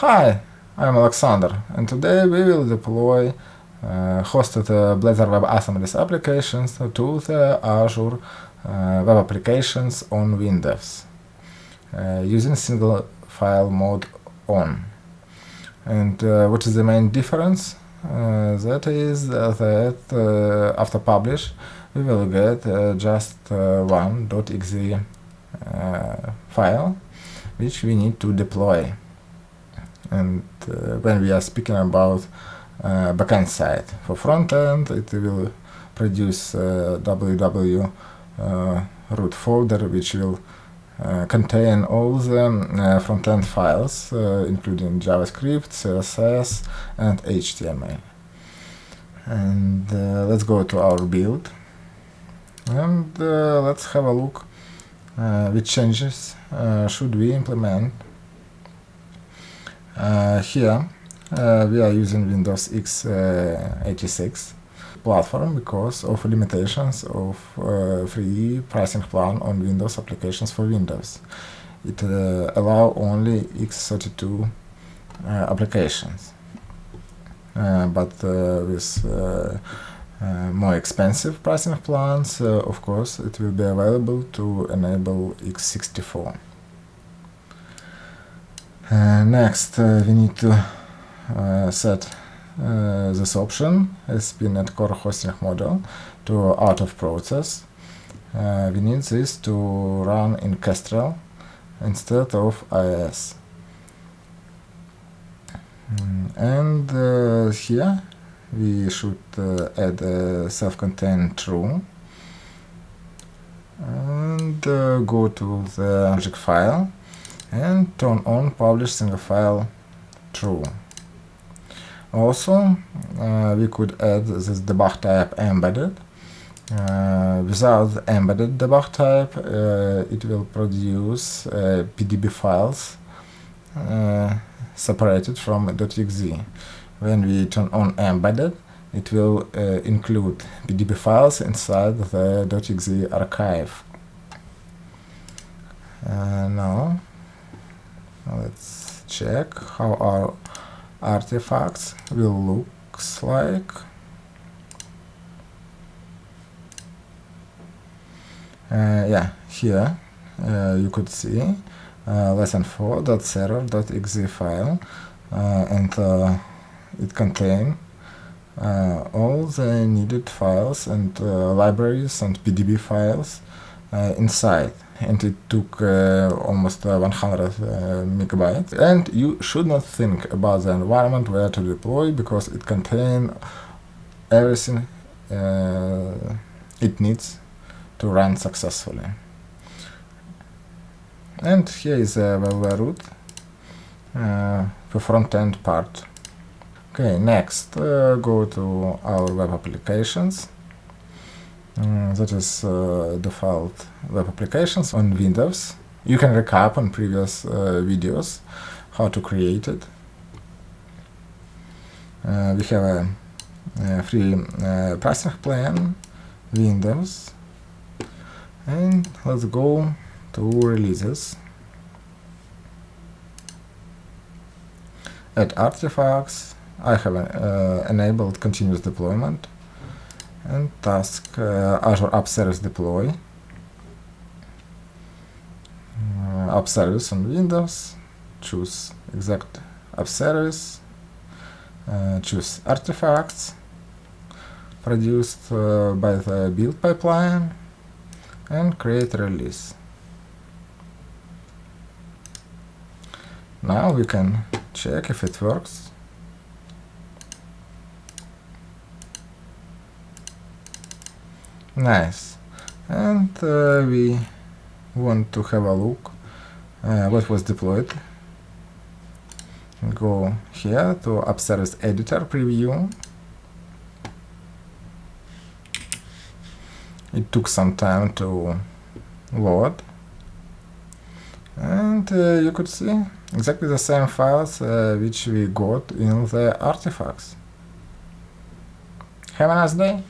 Hi, I'm Alexander, and today we will deploy hosted Blazor Web Assemblies applications to the Azure Web Applications on Windows using single file mode on. And what is the main difference? That is that after publish we will get just one .exe file which we need to deploy. And when we are speaking about backend side, for front end it will produce www root folder which will contain all the front-end files including JavaScript, CSS and HTML. And let's go to our build and let's have a look which changes should we implement. Here we are using Windows x86 platform because of limitations of free pricing plan on Windows applications for Windows. It allow only x32 applications, but with more expensive pricing plans, of course, it will be available to enable x64. Next, we need to set this option ASP.NET Core hosting model to out of process. We need this to run in Kestrel instead of IIS. And here we should add a self-contained true and go to the logic file and turn on publish single file true. Also, we could add this debug type embedded. Without the embedded debug type, it will produce PDB files separated from .exe. When we turn on embedded, it will include PDB files inside the .exe archive. Now, let's check how our artifacts will look like. Yeah, here you could see lesson4.server.exe file, and it contains all the needed files and libraries and PDB files inside. And it took almost 100 megabytes. And you should not think about the environment where to deploy, because it contains everything it needs to run successfully. And here is a value root for front-end part. Okay, next go to our web applications. That is default web applications on Windows. You can recap on previous videos how to create it. We have a free pricing plan, Windows, and let's go to releases. Add artifacts. I have enabled continuous deployment. And task Azure App Service deploy. App Service on Windows. Choose exact App Service. Choose artifacts produced by the build pipeline, and create release. Now we can check if it works. Nice. And we want to have a look what was deployed. Go here to App Service Editor Preview. It took some time to load. And you could see exactly the same files which we got in the artifacts. Have a nice day!